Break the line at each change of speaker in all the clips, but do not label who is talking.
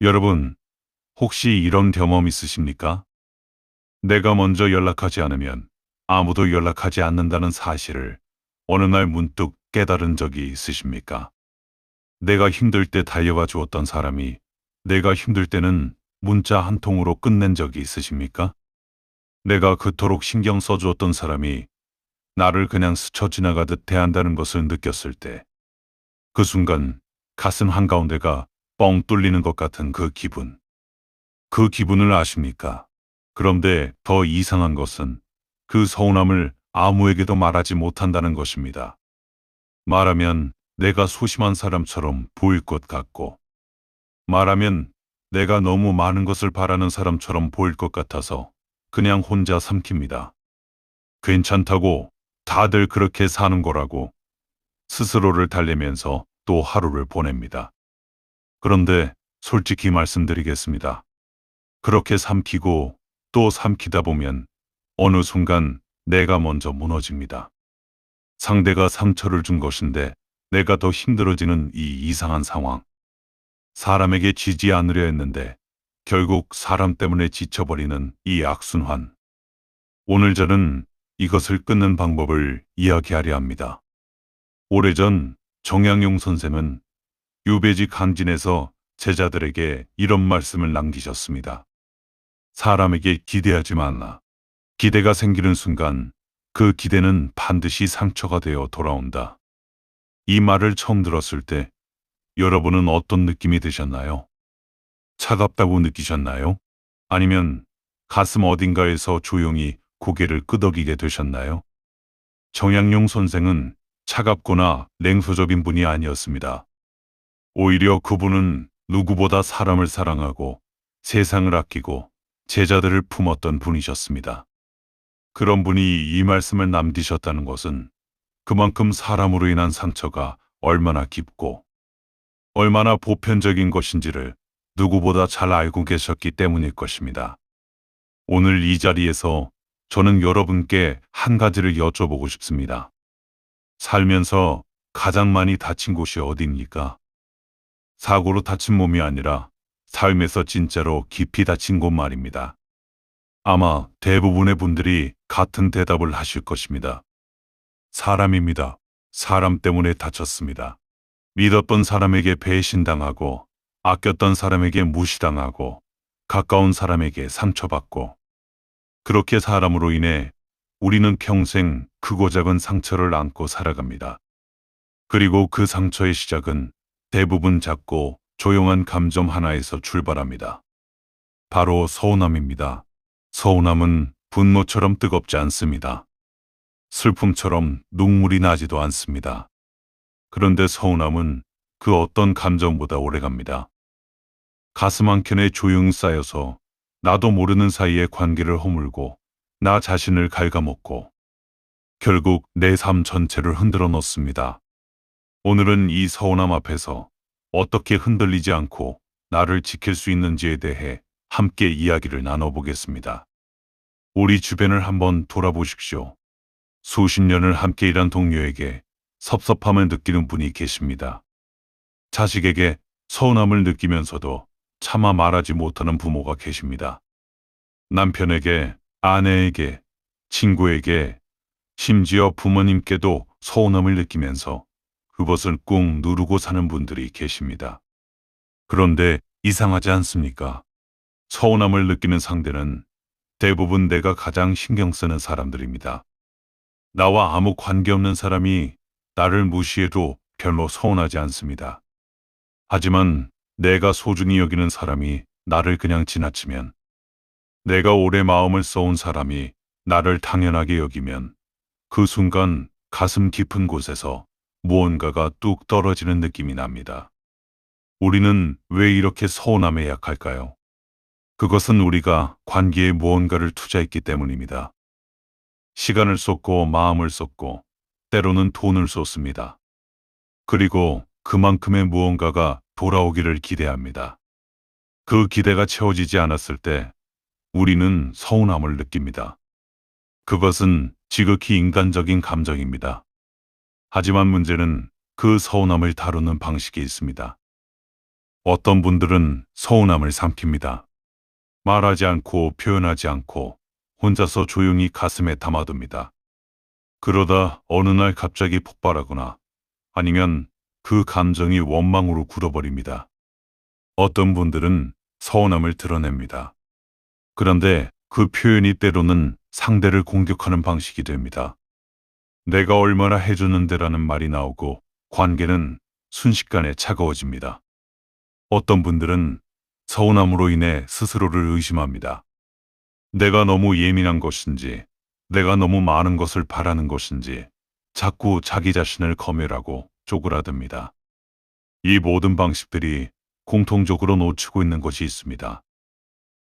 여러분, 혹시 이런 경험 있으십니까? 내가 먼저 연락하지 않으면 아무도 연락하지 않는다는 사실을 어느 날 문득 깨달은 적이 있으십니까? 내가 힘들 때 달려와 주었던 사람이 내가 힘들 때는 문자 한 통으로 끝낸 적이 있으십니까? 내가 그토록 신경 써주었던 사람이 나를 그냥 스쳐 지나가듯 대한다는 것을 느꼈을 때, 그 순간 가슴 한가운데가 뻥 뚫리는 것 같은 그 기분. 그 기분을 아십니까? 그런데 더 이상한 것은 그 서운함을 아무에게도 말하지 못한다는 것입니다. 말하면 내가 소심한 사람처럼 보일 것 같고, 말하면 내가 너무 많은 것을 바라는 사람처럼 보일 것 같아서 그냥 혼자 삼킵니다. 괜찮다고, 다들 그렇게 사는 거라고 스스로를 달래면서 또 하루를 보냅니다. 그런데 솔직히 말씀드리겠습니다. 그렇게 삼키고 또 삼키다 보면 어느 순간 내가 먼저 무너집니다. 상대가 상처를 준 것인데 내가 더 힘들어지는 이 이상한 상황. 사람에게 지지 않으려 했는데 결국 사람 때문에 지쳐버리는 이 악순환. 오늘 저는 이것을 끊는 방법을 이야기하려 합니다. 오래전 정약용 선생은 유배지 강진에서 제자들에게 이런 말씀을 남기셨습니다. 사람에게 기대하지 말라. 기대가 생기는 순간 그 기대는 반드시 상처가 되어 돌아온다. 이 말을 처음 들었을 때 여러분은 어떤 느낌이 드셨나요? 차갑다고 느끼셨나요? 아니면 가슴 어딘가에서 조용히 고개를 끄덕이게 되셨나요? 정약용 선생은 차갑거나 냉소적인 분이 아니었습니다. 오히려 그분은 누구보다 사람을 사랑하고 세상을 아끼고 제자들을 품었던 분이셨습니다. 그런 분이 이 말씀을 남기셨다는 것은 그만큼 사람으로 인한 상처가 얼마나 깊고 얼마나 보편적인 것인지를 누구보다 잘 알고 계셨기 때문일 것입니다. 오늘 이 자리에서 저는 여러분께 한 가지를 여쭤보고 싶습니다. 살면서 가장 많이 다친 곳이 어디입니까? 사고로 다친 몸이 아니라 삶에서 진짜로 깊이 다친 곳 말입니다. 아마 대부분의 분들이 같은 대답을 하실 것입니다. 사람입니다. 사람 때문에 다쳤습니다. 믿었던 사람에게 배신당하고, 아꼈던 사람에게 무시당하고, 가까운 사람에게 상처받고, 그렇게 사람으로 인해 우리는 평생 크고 작은 상처를 안고 살아갑니다. 그리고 그 상처의 시작은 대부분 작고 조용한 감정 하나에서 출발합니다. 바로 서운함입니다. 서운함은 분노처럼 뜨겁지 않습니다. 슬픔처럼 눈물이 나지도 않습니다. 그런데 서운함은 그 어떤 감정보다 오래갑니다. 가슴 한켠에 조용히 쌓여서 나도 모르는 사이에 관계를 허물고 나 자신을 갉아먹고 결국 내 삶 전체를 흔들어 놓습니다. 오늘은 이 서운함 앞에서 어떻게 흔들리지 않고 나를 지킬 수 있는지에 대해 함께 이야기를 나눠보겠습니다. 우리 주변을 한번 돌아보십시오. 수십 년을 함께 일한 동료에게 섭섭함을 느끼는 분이 계십니다. 자식에게 서운함을 느끼면서도 차마 말하지 못하는 부모가 계십니다. 남편에게, 아내에게, 친구에게, 심지어 부모님께도 서운함을 느끼면서 그것을 꾹 누르고 사는 분들이 계십니다. 그런데 이상하지 않습니까? 서운함을 느끼는 상대는 대부분 내가 가장 신경 쓰는 사람들입니다. 나와 아무 관계없는 사람이 나를 무시해도 별로 서운하지 않습니다. 하지만 내가 소중히 여기는 사람이 나를 그냥 지나치면, 내가 오래 마음을 써온 사람이 나를 당연하게 여기면 그 순간 가슴 깊은 곳에서 무언가가 뚝 떨어지는 느낌이 납니다. 우리는 왜 이렇게 서운함에 약할까요? 그것은 우리가 관계에 무언가를 투자했기 때문입니다. 시간을 쏟고 마음을 쏟고 때로는 돈을 쏟습니다. 그리고 그만큼의 무언가가 돌아오기를 기대합니다. 그 기대가 채워지지 않았을 때 우리는 서운함을 느낍니다. 그것은 지극히 인간적인 감정입니다. 하지만 문제는 그 서운함을 다루는 방식이 있습니다. 어떤 분들은 서운함을 삼킵니다. 말하지 않고 표현하지 않고 혼자서 조용히 가슴에 담아둡니다. 그러다 어느 날 갑자기 폭발하거나 아니면 그 감정이 원망으로 굳어버립니다. 어떤 분들은 서운함을 드러냅니다. 그런데 그 표현이 때로는 상대를 공격하는 방식이 됩니다. 내가 얼마나 해줬는데라는 말이 나오고 관계는 순식간에 차가워집니다. 어떤 분들은 서운함으로 인해 스스로를 의심합니다. 내가 너무 예민한 것인지, 내가 너무 많은 것을 바라는 것인지, 자꾸 자기 자신을 검열하고 쪼그라듭니다. 이 모든 방식들이 공통적으로 놓치고 있는 것이 있습니다.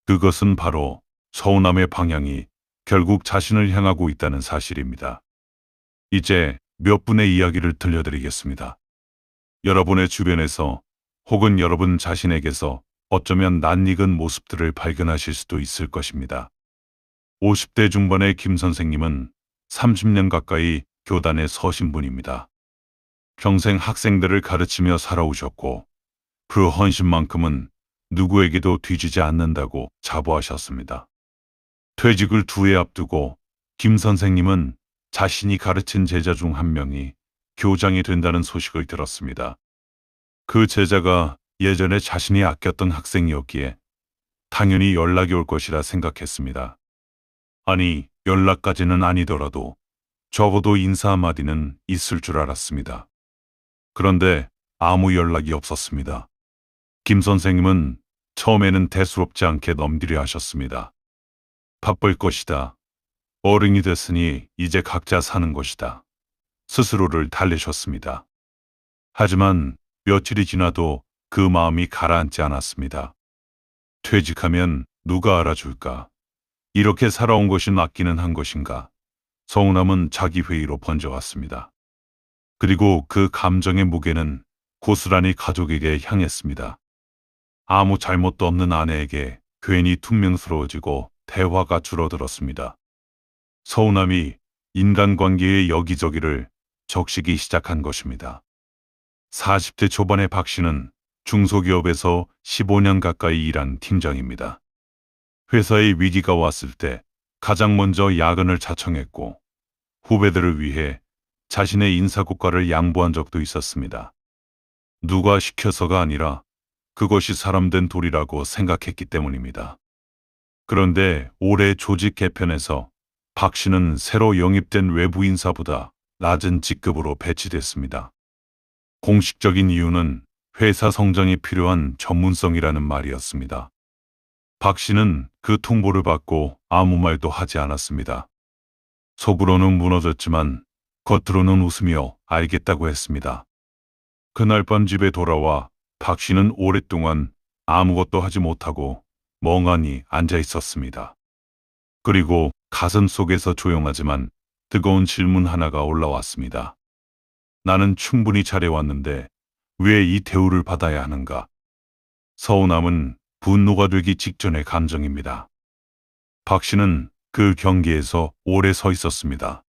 그것은 바로 서운함의 방향이 결국 자신을 향하고 있다는 사실입니다. 이제 몇 분의 이야기를 들려드리겠습니다. 여러분의 주변에서 혹은 여러분 자신에게서 어쩌면 낯익은 모습들을 발견하실 수도 있을 것입니다. 50대 중반의 김 선생님은 30년 가까이 교단에 서신 분입니다. 평생 학생들을 가르치며 살아오셨고 그 헌신만큼은 누구에게도 뒤지지 않는다고 자부하셨습니다. 퇴직을 2해 앞두고 김 선생님은 자신이 가르친 제자 중 한 명이 교장이 된다는 소식을 들었습니다. 그 제자가 예전에 자신이 아꼈던 학생이었기에 당연히 연락이 올 것이라 생각했습니다. 아니, 연락까지는 아니더라도 적어도 인사 한마디는 있을 줄 알았습니다. 그런데 아무 연락이 없었습니다. 김 선생님은 처음에는 대수롭지 않게 넘기려 하셨습니다. 바쁠 것이다. 어른이 됐으니 이제 각자 사는 것이다. 스스로를 달래셨습니다. 하지만 며칠이 지나도 그 마음이 가라앉지 않았습니다. 퇴직하면 누가 알아줄까? 이렇게 살아온 것이 낫기는 한 것인가? 서운함은 자기 회의로 번져왔습니다. 그리고 그 감정의 무게는 고스란히 가족에게 향했습니다. 아무 잘못도 없는 아내에게 괜히 퉁명스러워지고 대화가 줄어들었습니다. 서운함이 인간관계의 여기저기를 적시기 시작한 것입니다. 40대 초반의 박 씨는 중소기업에서 15년 가까이 일한 팀장입니다. 회사에 위기가 왔을 때 가장 먼저 야근을 자청했고 후배들을 위해 자신의 인사고과를 양보한 적도 있었습니다. 누가 시켜서가 아니라 그것이 사람된 도리라고 생각했기 때문입니다. 그런데 올해 조직 개편에서 박 씨는 새로 영입된 외부 인사보다 낮은 직급으로 배치됐습니다. 공식적인 이유는 회사 성장에 필요한 전문성이라는 말이었습니다. 박 씨는 그 통보를 받고 아무 말도 하지 않았습니다. 속으로는 무너졌지만 겉으로는 웃으며 알겠다고 했습니다. 그날 밤 집에 돌아와 박 씨는 오랫동안 아무것도 하지 못하고 멍하니 앉아 있었습니다. 그리고 가슴 속에서 조용하지만 뜨거운 질문 하나가 올라왔습니다. 나는 충분히 잘해왔는데 왜 이 대우를 받아야 하는가? 서운함은 분노가 되기 직전의 감정입니다. 박 씨는 그 경계에서 오래 서 있었습니다.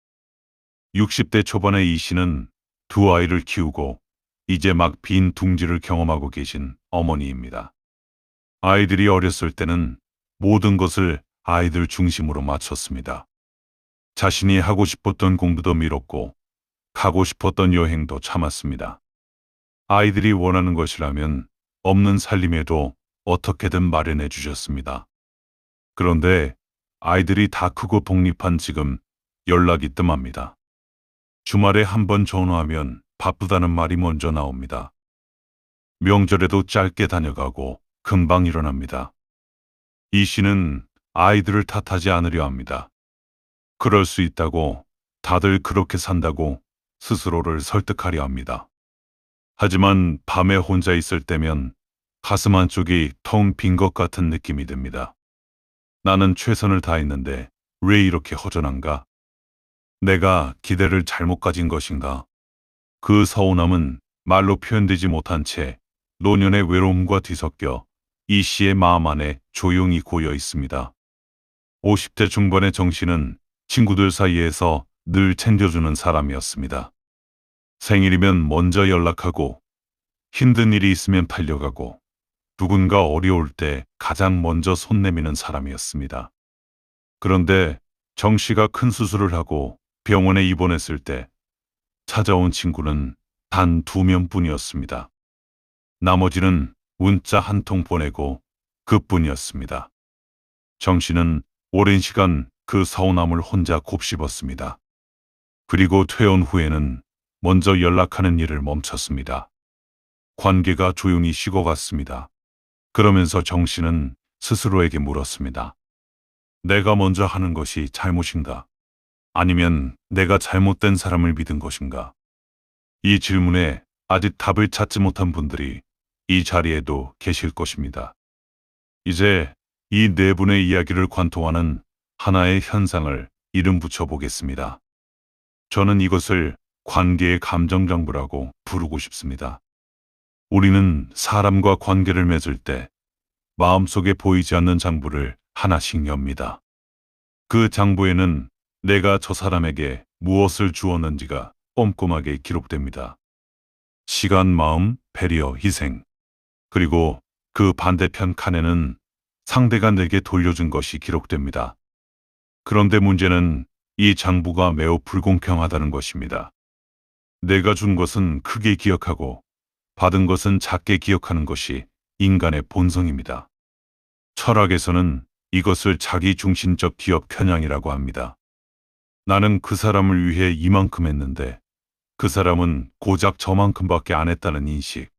60대 초반의 이 씨는 2아이를 키우고 이제 막 빈 둥지를 경험하고 계신 어머니입니다. 아이들이 어렸을 때는 모든 것을 아이들 중심으로 맞췄습니다. 자신이 하고 싶었던 공부도 미뤘고 가고 싶었던 여행도 참았습니다. 아이들이 원하는 것이라면 없는 살림에도 어떻게든 마련해 주셨습니다. 그런데 아이들이 다 크고 독립한 지금 연락이 뜸합니다. 주말에 한 번 전화하면 바쁘다는 말이 먼저 나옵니다. 명절에도 짧게 다녀가고 금방 일어납니다. 이 씨는 아이들을 탓하지 않으려 합니다. 그럴 수 있다고, 다들 그렇게 산다고 스스로를 설득하려 합니다. 하지만 밤에 혼자 있을 때면 가슴 한쪽이 텅 빈 것 같은 느낌이 듭니다. 나는 최선을 다했는데 왜 이렇게 허전한가? 내가 기대를 잘못 가진 것인가? 그 서운함은 말로 표현되지 못한 채 노년의 외로움과 뒤섞여 이 씨의 마음 안에 조용히 고여 있습니다. 50대 중반의 정 씨는 친구들 사이에서 늘 챙겨주는 사람이었습니다. 생일이면 먼저 연락하고 힘든 일이 있으면 팔려가고 누군가 어려울 때 가장 먼저 손 내미는 사람이었습니다. 그런데 정 씨가 큰 수술을 하고 병원에 입원했을 때 찾아온 친구는 단 2명뿐이었습니다. 나머지는 문자 한 통 보내고 그뿐이었습니다. 정 씨는 오랜 시간 그 서운함을 혼자 곱씹었습니다. 그리고 퇴원 후에는 먼저 연락하는 일을 멈췄습니다. 관계가 조용히 식어갔습니다. 그러면서 정 씨는 스스로에게 물었습니다. 내가 먼저 하는 것이 잘못인가? 아니면 내가 잘못된 사람을 믿은 것인가? 이 질문에 아직 답을 찾지 못한 분들이 이 자리에도 계실 것입니다. 이제 이 네 분의 이야기를 관통하는 하나의 현상을 이름 붙여 보겠습니다. 저는 이것을 관계의 감정장부라고 부르고 싶습니다. 우리는 사람과 관계를 맺을 때 마음속에 보이지 않는 장부를 하나씩 엽니다. 그 장부에는 내가 저 사람에게 무엇을 주었는지가 꼼꼼하게 기록됩니다. 시간, 마음, 배려, 희생. 그리고 그 반대편 칸에는 상대가 내게 돌려준 것이 기록됩니다. 그런데 문제는 이 장부가 매우 불공평하다는 것입니다. 내가 준 것은 크게 기억하고 받은 것은 작게 기억하는 것이 인간의 본성입니다. 철학에서는 이것을 자기중심적 기업 편향이라고 합니다. 나는 그 사람을 위해 이만큼 했는데 그 사람은 고작 저만큼밖에 안 했다는 인식.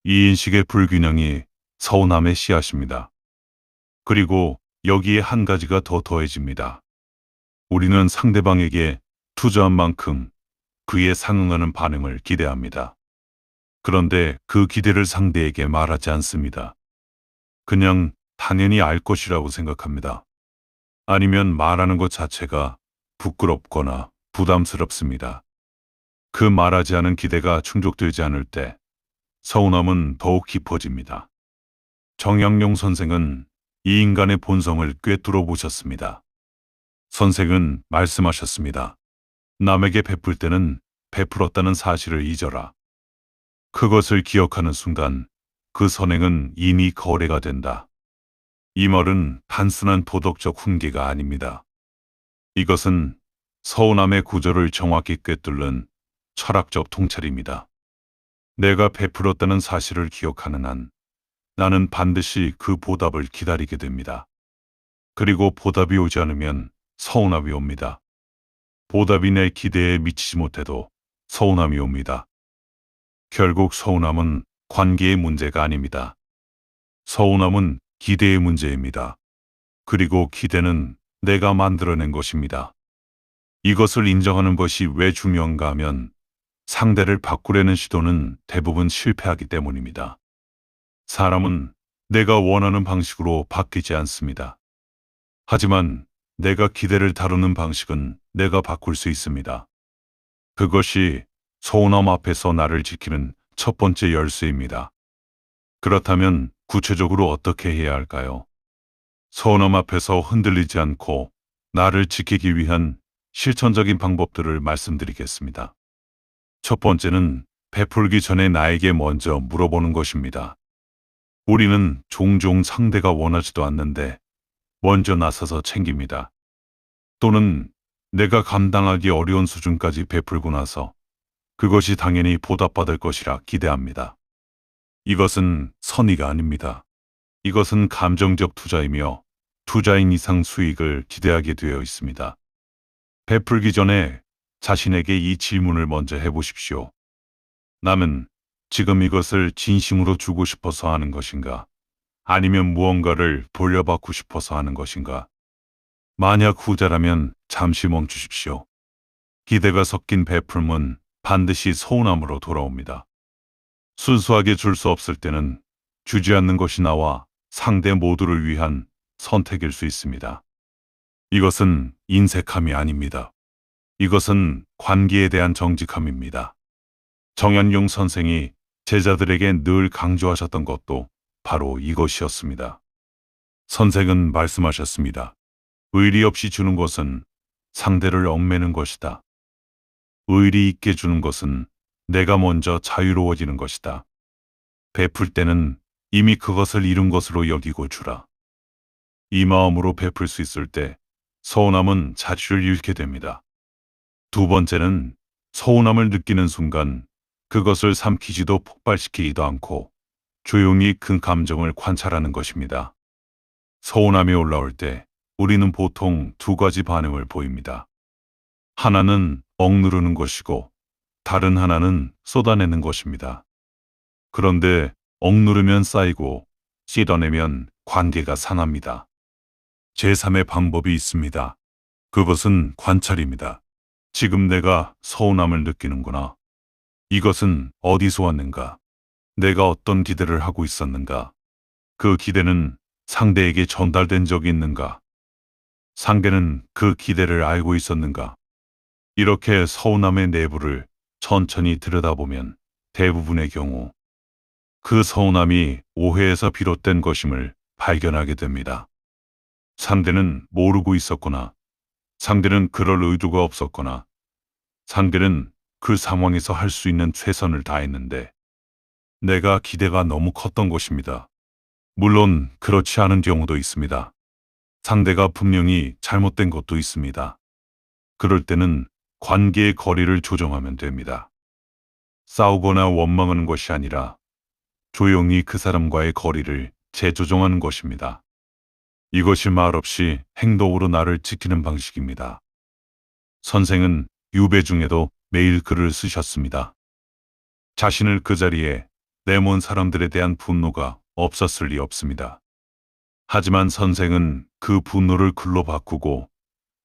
이 인식의 불균형이 서운함의 씨앗입니다. 그리고 여기에 한 가지가 더 더해집니다. 우리는 상대방에게 투자한 만큼 그에 상응하는 반응을 기대합니다. 그런데 그 기대를 상대에게 말하지 않습니다. 그냥 당연히 알 것이라고 생각합니다. 아니면 말하는 것 자체가 부끄럽거나 부담스럽습니다. 그 말하지 않은 기대가 충족되지 않을 때 서운함은 더욱 깊어집니다. 정약용 선생은 이 인간의 본성을 꿰뚫어 보셨습니다. 선생은 말씀하셨습니다. 남에게 베풀 때는 베풀었다는 사실을 잊어라. 그것을 기억하는 순간 그 선행은 이미 거래가 된다. 이 말은 단순한 도덕적 훈계가 아닙니다. 이것은 서운함의 구조를 정확히 꿰뚫는 철학적 통찰입니다. 내가 베풀었다는 사실을 기억하는 한 나는 반드시 그 보답을 기다리게 됩니다. 그리고 보답이 오지 않으면 서운함이 옵니다. 보답이 내 기대에 미치지 못해도 서운함이 옵니다. 결국 서운함은 관계의 문제가 아닙니다. 서운함은 기대의 문제입니다. 그리고 기대는 내가 만들어낸 것입니다. 이것을 인정하는 것이 왜 중요한가 하면 상대를 바꾸려는 시도는 대부분 실패하기 때문입니다. 사람은 내가 원하는 방식으로 바뀌지 않습니다. 하지만 내가 기대를 다루는 방식은 내가 바꿀 수 있습니다. 그것이 서운함 앞에서 나를 지키는 첫 번째 열쇠입니다. 그렇다면 구체적으로 어떻게 해야 할까요? 서운함 앞에서 흔들리지 않고 나를 지키기 위한 실천적인 방법들을 말씀드리겠습니다. 첫 번째는 베풀기 전에 나에게 먼저 물어보는 것입니다. 우리는 종종 상대가 원하지도 않는데 먼저 나서서 챙깁니다. 또는 내가 감당하기 어려운 수준까지 베풀고 나서 그것이 당연히 보답받을 것이라 기대합니다. 이것은 선의가 아닙니다. 이것은 감정적 투자이며 투자인 이상 수익을 기대하게 되어 있습니다. 베풀기 전에 자신에게 이 질문을 먼저 해보십시오. 남은 지금 이것을 진심으로 주고 싶어서 하는 것인가? 아니면 무언가를 돌려받고 싶어서 하는 것인가? 만약 후자라면 잠시 멈추십시오. 기대가 섞인 베풀음은 반드시 서운함으로 돌아옵니다. 순수하게 줄 수 없을 때는 주지 않는 것이 나와 상대 모두를 위한 선택일 수 있습니다. 이것은 인색함이 아닙니다. 이것은 관계에 대한 정직함입니다. 정약용 선생이 제자들에게 늘 강조하셨던 것도 바로 이것이었습니다. 선생은 말씀하셨습니다. 의리 없이 주는 것은 상대를 얽매는 것이다. 의리 있게 주는 것은 내가 먼저 자유로워지는 것이다. 베풀 때는 이미 그것을 잃은 것으로 여기고 주라. 이 마음으로 베풀 수 있을 때 서운함은 자취를 잃게 됩니다. 두 번째는 서운함을 느끼는 순간 그것을 삼키지도 폭발시키지도 않고 조용히 그 감정을 관찰하는 것입니다. 서운함이 올라올 때 우리는 보통 두 가지 반응을 보입니다. 하나는 억누르는 것이고 다른 하나는 쏟아내는 것입니다. 그런데 억누르면 쌓이고 씻어내면 관계가 상합니다. 제3의 방법이 있습니다. 그것은 관찰입니다. 지금 내가 서운함을 느끼는구나. 이것은 어디서 왔는가? 내가 어떤 기대를 하고 있었는가? 그 기대는 상대에게 전달된 적이 있는가? 상대는 그 기대를 알고 있었는가? 이렇게 서운함의 내부를 천천히 들여다보면 대부분의 경우 그 서운함이 오해에서 비롯된 것임을 발견하게 됩니다. 상대는 모르고 있었거나, 상대는 그럴 의도가 없었거나, 상대는 그 상황에서 할 수 있는 최선을 다했는데 내가 기대가 너무 컸던 것입니다. 물론 그렇지 않은 경우도 있습니다. 상대가 분명히 잘못된 것도 있습니다. 그럴 때는 관계의 거리를 조정하면 됩니다. 싸우거나 원망하는 것이 아니라 조용히 그 사람과의 거리를 재조정하는 것입니다. 이것이 말없이 행동으로 나를 지키는 방식입니다. 선생은 유배 중에도 매일 글을 쓰셨습니다. 자신을 그 자리에 내몬 사람들에 대한 분노가 없었을 리 없습니다. 하지만 선생은 그 분노를 글로 바꾸고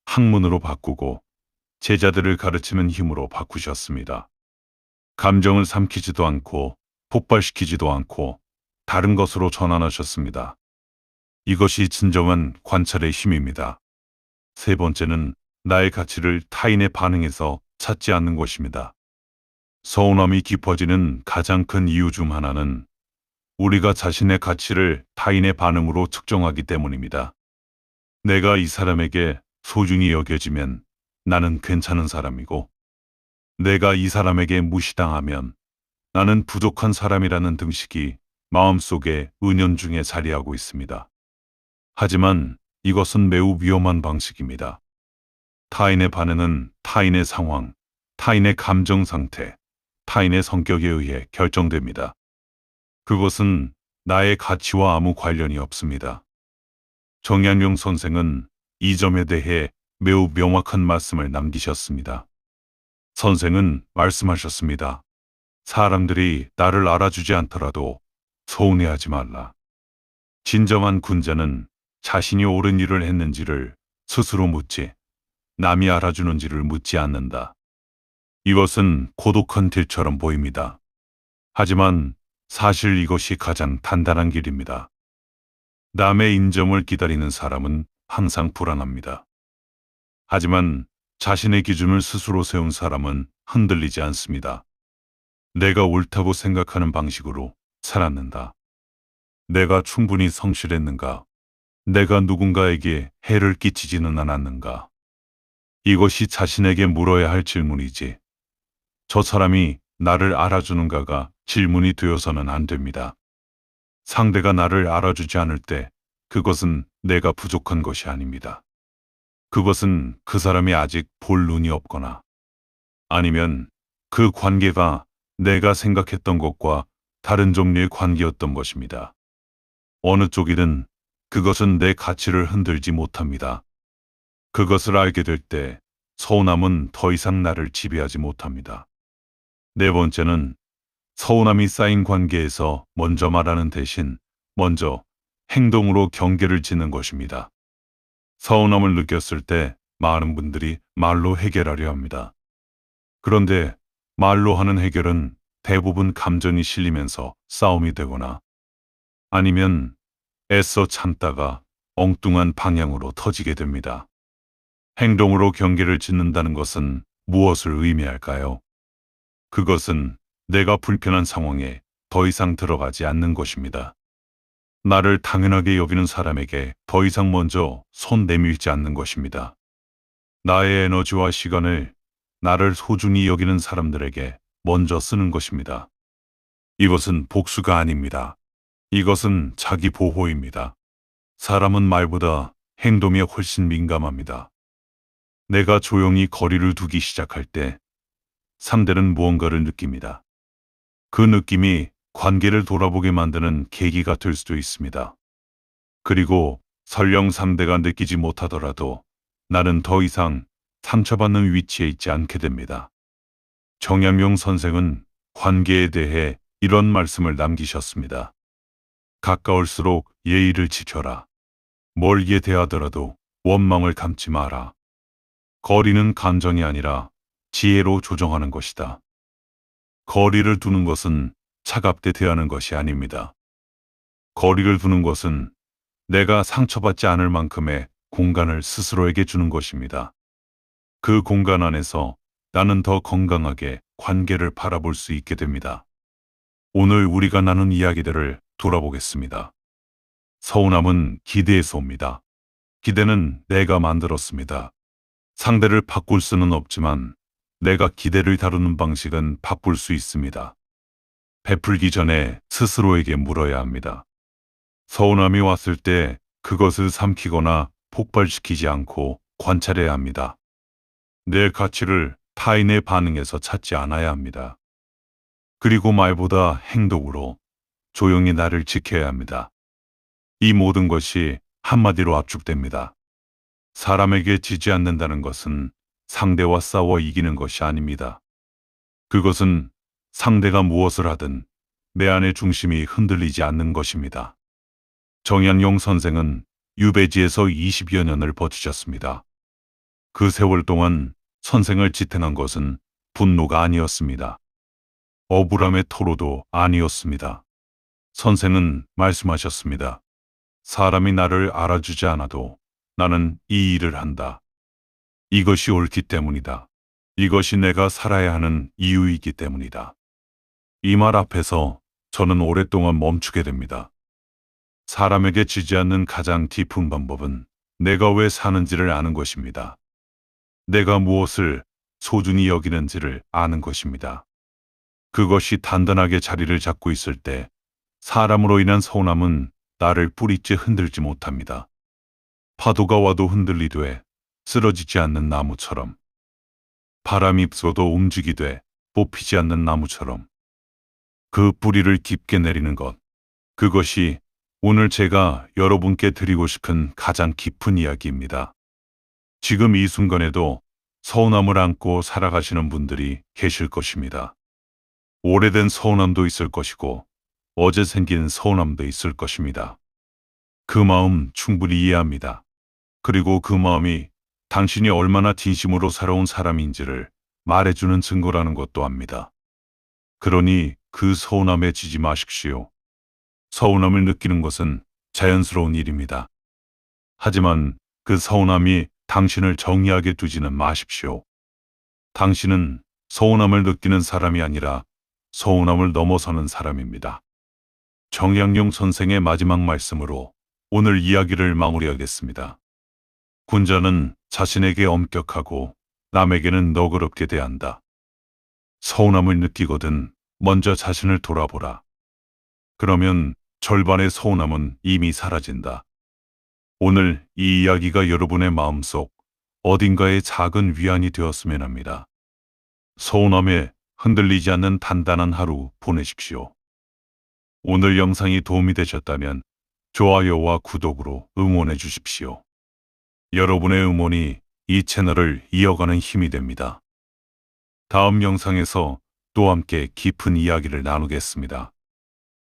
학문으로 바꾸고 제자들을 가르치는 힘으로 바꾸셨습니다. 감정을 삼키지도 않고 폭발시키지도 않고 다른 것으로 전환하셨습니다. 이것이 진정한 관찰의 힘입니다. 세 번째는 나의 가치를 타인의 반응에서 찾지 않는 것입니다. 서운함이 깊어지는 가장 큰 이유 중 하나는 우리가 자신의 가치를 타인의 반응으로 측정하기 때문입니다. 내가 이 사람에게 소중히 여겨지면 나는 괜찮은 사람이고, 내가 이 사람에게 무시당하면 나는 부족한 사람이라는 등식이 마음속에 은연중에 자리하고 있습니다. 하지만 이것은 매우 위험한 방식입니다. 타인의 반응은 타인의 상황, 타인의 감정 상태, 타인의 성격에 의해 결정됩니다. 그것은 나의 가치와 아무 관련이 없습니다. 정약용 선생은 이 점에 대해 매우 명확한 말씀을 남기셨습니다. 선생은 말씀하셨습니다. 사람들이 나를 알아주지 않더라도 서운해하지 말라. 진정한 군자는 자신이 옳은 일을 했는지를 스스로 묻지, 남이 알아주는지를 묻지 않는다. 이것은 고독한 길처럼 보입니다. 하지만 사실 이것이 가장 단단한 길입니다. 남의 인정을 기다리는 사람은 항상 불안합니다. 하지만 자신의 기준을 스스로 세운 사람은 흔들리지 않습니다. 내가 옳다고 생각하는 방식으로 살았는가? 내가 충분히 성실했는가? 내가 누군가에게 해를 끼치지는 않았는가? 이것이 자신에게 물어야 할 질문이지, 저 사람이 나를 알아주는가가 질문이 되어서는 안 됩니다. 상대가 나를 알아주지 않을 때 그것은 내가 부족한 것이 아닙니다. 그것은 그 사람이 아직 볼 눈이 없거나 아니면 그 관계가 내가 생각했던 것과 다른 종류의 관계였던 것입니다. 어느 쪽이든 그것은 내 가치를 흔들지 못합니다. 그것을 알게 될 때 서운함은 더 이상 나를 지배하지 못합니다. 네 번째는 서운함이 쌓인 관계에서 먼저 말하는 대신 먼저 행동으로 경계를 짓는 것입니다. 서운함을 느꼈을 때 많은 분들이 말로 해결하려 합니다. 그런데 말로 하는 해결은 대부분 감정이 실리면서 싸움이 되거나 아니면 애써 참다가 엉뚱한 방향으로 터지게 됩니다. 행동으로 경계를 짓는다는 것은 무엇을 의미할까요? 그것은 내가 불편한 상황에 더 이상 들어가지 않는 것입니다. 나를 당연하게 여기는 사람에게 더 이상 먼저 손 내밀지 않는 것입니다. 나의 에너지와 시간을 나를 소중히 여기는 사람들에게 먼저 쓰는 것입니다. 이것은 복수가 아닙니다. 이것은 자기 보호입니다. 사람은 말보다 행동에 훨씬 민감합니다. 내가 조용히 거리를 두기 시작할 때 상대는 무언가를 느낍니다. 그 느낌이 관계를 돌아보게 만드는 계기가 될 수도 있습니다. 그리고 설령 상대가 느끼지 못하더라도 나는 더 이상 상처받는 위치에 있지 않게 됩니다. 정약용 선생은 관계에 대해 이런 말씀을 남기셨습니다. 가까울수록 예의를 지켜라. 멀게 대하더라도 원망을 감지 마라. 거리는 감정이 아니라 지혜로 조정하는 것이다. 거리를 두는 것은 차갑게 대하는 것이 아닙니다. 거리를 두는 것은 내가 상처받지 않을 만큼의 공간을 스스로에게 주는 것입니다. 그 공간 안에서 나는 더 건강하게 관계를 바라볼 수 있게 됩니다. 오늘 우리가 나눈 이야기들을 돌아보겠습니다. 서운함은 기대에서 옵니다. 기대는 내가 만들었습니다. 상대를 바꿀 수는 없지만 내가 기대를 다루는 방식은 바꿀 수 있습니다. 베풀기 전에 스스로에게 물어야 합니다. 서운함이 왔을 때 그것을 삼키거나 폭발시키지 않고 관찰해야 합니다. 내 가치를 타인의 반응에서 찾지 않아야 합니다. 그리고 말보다 행동으로 조용히 나를 지켜야 합니다. 이 모든 것이 한마디로 압축됩니다. 사람에게 지지 않는다는 것은 상대와 싸워 이기는 것이 아닙니다. 그것은 상대가 무엇을 하든 내 안의 중심이 흔들리지 않는 것입니다. 정약용 선생은 유배지에서 20여 년을 버티셨습니다. 그 세월 동안 선생을 지탱한 것은 분노가 아니었습니다. 억울함의 토로도 아니었습니다. 선생은 말씀하셨습니다. 사람이 나를 알아주지 않아도 나는 이 일을 한다. 이것이 옳기 때문이다. 이것이 내가 살아야 하는 이유이기 때문이다. 이 말 앞에서 저는 오랫동안 멈추게 됩니다. 사람에게 지지 않는 가장 깊은 방법은 내가 왜 사는지를 아는 것입니다. 내가 무엇을 소중히 여기는지를 아는 것입니다. 그것이 단단하게 자리를 잡고 있을 때 사람으로 인한 서운함은 나를 뿌리째 흔들지 못합니다. 파도가 와도 흔들리되 쓰러지지 않는 나무처럼, 바람이 불어도 움직이되 뽑히지 않는 나무처럼 그 뿌리를 깊게 내리는 것, 그것이 오늘 제가 여러분께 드리고 싶은 가장 깊은 이야기입니다. 지금 이 순간에도 서운함을 안고 살아가시는 분들이 계실 것입니다. 오래된 서운함도 있을 것이고 어제 생긴 서운함도 있을 것입니다. 그 마음 충분히 이해합니다. 그리고 그 마음이 당신이 얼마나 진심으로 살아온 사람인지를 말해주는 증거라는 것도 압니다. 그러니 그 서운함에 지지 마십시오. 서운함을 느끼는 것은 자연스러운 일입니다. 하지만 그 서운함이 당신을 정리하게 두지는 마십시오. 당신은 서운함을 느끼는 사람이 아니라 서운함을 넘어서는 사람입니다. 정약용 선생의 마지막 말씀으로 오늘 이야기를 마무리하겠습니다. 군자는 자신에게 엄격하고 남에게는 너그럽게 대한다. 서운함을 느끼거든 먼저 자신을 돌아보라. 그러면 절반의 서운함은 이미 사라진다. 오늘 이 이야기가 여러분의 마음속 어딘가에 작은 위안이 되었으면 합니다. 서운함에 흔들리지 않는 단단한 하루 보내십시오. 오늘 영상이 도움이 되셨다면 좋아요와 구독으로 응원해 주십시오. 여러분의 응원이 이 채널을 이어가는 힘이 됩니다. 다음 영상에서 또 함께 깊은 이야기를 나누겠습니다.